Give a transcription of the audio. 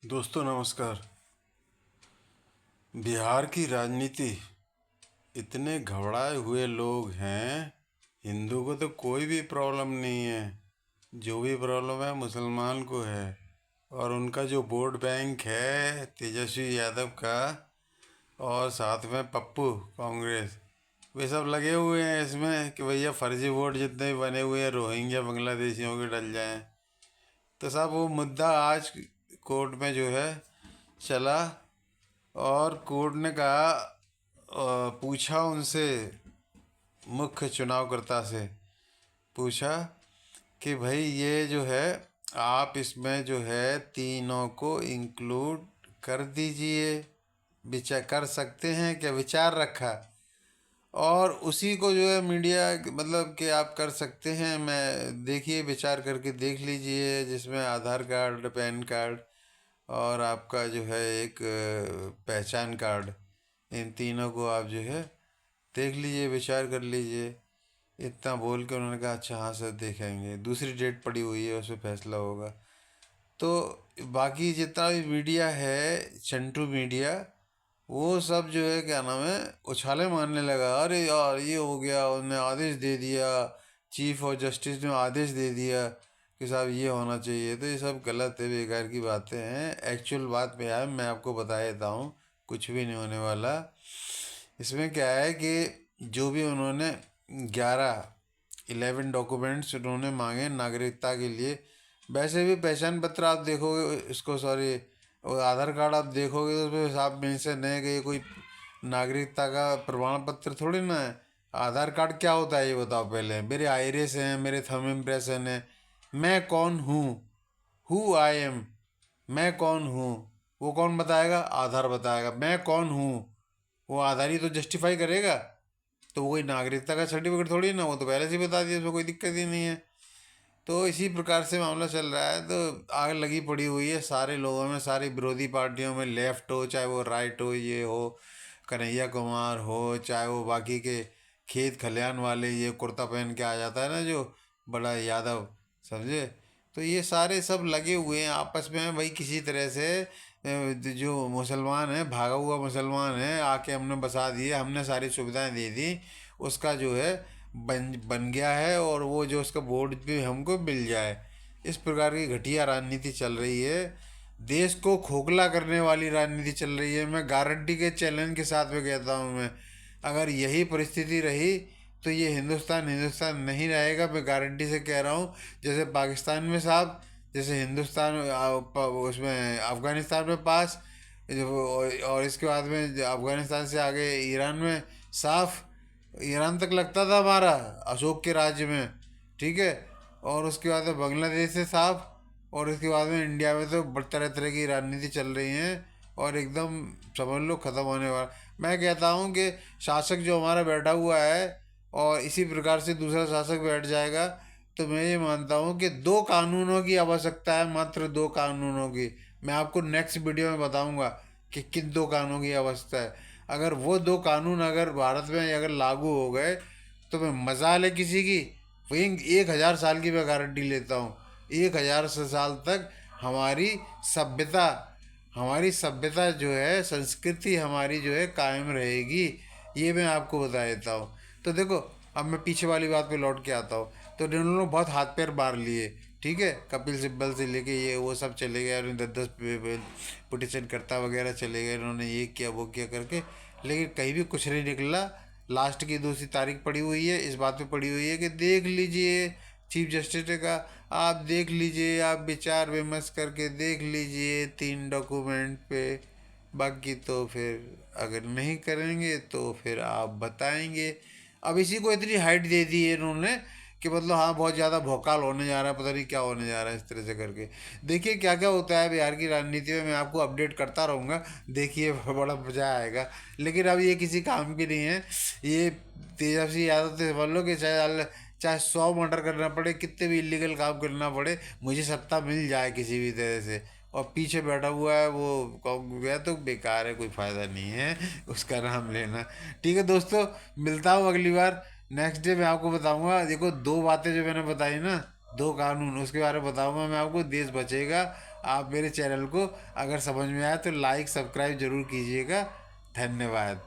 दोस्तों नमस्कार। बिहार की राजनीति, इतने घबराए हुए लोग हैं। हिंदू को तो कोई भी प्रॉब्लम नहीं है, जो भी प्रॉब्लम है मुसलमान को है। और उनका जो वोट बैंक है तेजस्वी यादव का, और साथ में पप्पू कांग्रेस, वे सब लगे हुए हैं इसमें कि भैया फर्जी वोट जितने भी बने हुए हैं रोहिंग्या बांग्लादेशियों के डल जाएं। तो साहब वो मुद्दा आज कोर्ट में जो है चला, और कोर्ट ने कहा, पूछा उनसे, मुख्य चुनावकर्ता से पूछा कि भाई ये जो है आप इसमें जो है तीनों को इंक्लूड कर दीजिए, विचार कर सकते हैं क्या, विचार रखा। और उसी को जो है मीडिया, मतलब कि आप कर सकते हैं, मैं देखिए विचार करके देख लीजिए, जिसमें आधार कार्ड, पैन कार्ड और आपका जो है एक पहचान कार्ड, इन तीनों को आप जो है देख लीजिए, विचार कर लीजिए। इतना बोल के उन्होंने कहा अच्छा हाँ सर देखेंगे, दूसरी डेट पड़ी हुई है उसमें फैसला होगा। तो बाकी जितना भी मीडिया है, चंटू मीडिया, वो सब जो है क्या नाम है उछाले मारने लगा, अरे यार ये हो गया, उन्होंने आदेश दे दिया, चीफ और जस्टिस ने आदेश दे दिया कि साहब ये होना चाहिए। तो ये सब गलत है, बेकार की बातें हैं। एक्चुअल बात में है, मैं आपको बता देता हूँ, कुछ भी नहीं होने वाला। इसमें क्या है कि जो भी उन्होंने 11 डॉक्यूमेंट्स उन्होंने मांगे नागरिकता के लिए, वैसे भी पहचान पत्र आप देखोगे इसको, सॉरी और आधार कार्ड आप देखोगे तो उसमें साफ मेंशन है कि ये कोई नागरिकता का प्रमाण पत्र थोड़ी ना है। आधार कार्ड क्या होता है ये बताओ पहले। मेरे आइरिस हैं, मेरे थंब इम्प्रेशन है, मैं कौन हूँ, हु आई एम, मैं कौन हूँ, वो कौन बताएगा, आधार बताएगा। मैं कौन हूँ, वो आधार ही तो जस्टिफाई करेगा। तो वो कोई नागरिकता का सर्टिफिकेट थोड़ी ना, वो तो पहले से ही बता दिया, उसमें कोई दिक्कत ही नहीं है। तो इसी प्रकार से मामला चल रहा है। तो आग लगी पड़ी हुई है सारे लोगों में, सारी विरोधी पार्टियों में, लेफ्ट हो चाहे वो राइट हो, ये हो कन्हैया कुमार हो चाहे वो बाकी के खेत खलियान वाले, ये कुर्ता पहन के आ जाता है ना जो बड़ा यादव, समझे। तो ये सारे सब लगे हुए हैं आपस में भाई, किसी तरह से जो मुसलमान है, भागा हुआ मुसलमान है, आके हमने बसा दिए, हमने सारी सुविधाएं दे दी, उसका जो है बन बन गया है, और वो जो उसका वोट भी हमको मिल जाए। इस प्रकार की घटिया राजनीति चल रही है, देश को खोखला करने वाली राजनीति चल रही है। मैं गारंटी के चैलेंज के साथ में कहता हूँ, मैं अगर यही परिस्थिति रही तो ये हिंदुस्तान हिंदुस्तान नहीं रहेगा, मैं गारंटी से कह रहा हूँ। जैसे पाकिस्तान में साहब, जैसे हिंदुस्तान उसमें अफ़गानिस्तान में पास, और इसके बाद में अफ़गानिस्तान से आगे ईरान में साफ, ईरान तक लगता था हमारा अशोक के राज्य में, ठीक है। और उसके बाद में बांग्लादेश से साफ, और इसके बाद में इंडिया में तो तरह तरह की राजनीति चल रही है, और एकदम समझ लो ख़त्म होने वाला। मैं कहता हूँ कि शासक जो हमारा बैठा हुआ है, और इसी प्रकार से दूसरा शासक बैठ जाएगा, तो मैं ये मानता हूँ कि दो कानूनों की आवश्यकता है, मात्र दो कानूनों की। मैं आपको नेक्स्ट वीडियो में बताऊँगा कि किन दो कानूनों की आवश्यकता है। अगर वो दो कानून अगर भारत में अगर लागू हो गए, तो मैं मजाल है किसी की, वही 1,000 साल की मैं गारंटी लेता हूँ। 1,000 साल तक हमारी सभ्यता, हमारी सभ्यता जो है, संस्कृति हमारी जो है कायम रहेगी। ये मैं आपको बता देता हूँ। तो देखो, अब मैं पीछे वाली बात पे लौट के आता हूँ। तो इन्होंने बहुत हाथ पैर मार लिए, ठीक है, कपिल सिब्बल से लेके ये वो सब चले गए, और 10-10 पिटिशन करता वगैरह चले गए, इन्होंने ये किया वो किया करके, लेकिन कहीं भी कुछ नहीं निकला। लास्ट की दूसरी तारीख पड़ी हुई है, इस बात पे पड़ी हुई है कि देख लीजिए, चीफ जस्टिस ने कहा आप देख लीजिए, आप विचार विमर्श करके देख लीजिए 3 डॉक्यूमेंट पे, बाकी तो फिर अगर नहीं करेंगे तो फिर आप बताएंगे। अब इसी को इतनी हाइट दे दी है इन्होंने कि मतलब हाँ बहुत ज़्यादा भौकाल होने जा रहा है, पता नहीं क्या होने जा रहा है, इस तरह से करके। देखिए क्या क्या होता है बिहार की राजनीति में, मैं आपको अपडेट करता रहूँगा, देखिए बड़ा मजा आएगा। लेकिन अब ये किसी काम की नहीं है। ये तेजस्वी यादव तो समझ लो कि चाहे चाहे 100 मर्डर करना पड़े, कितने भी इलीगल काम करना पड़े, मुझे सत्ता मिल जाए किसी भी तरह से, और पीछे बैठा हुआ है वो गया तो बेकार है, कोई फ़ायदा नहीं है उसका नाम लेना। ठीक है दोस्तों, मिलता हूँ अगली बार। नेक्स्ट डे मैं आपको बताऊंगा। देखो, दो बातें जो मैंने बताई ना, दो कानून, उसके बारे में बताऊंगा मैं आपको, देश बचेगा आप मेरे चैनल को अगर समझ में आया तो लाइक सब्सक्राइब जरूर कीजिएगा। धन्यवाद।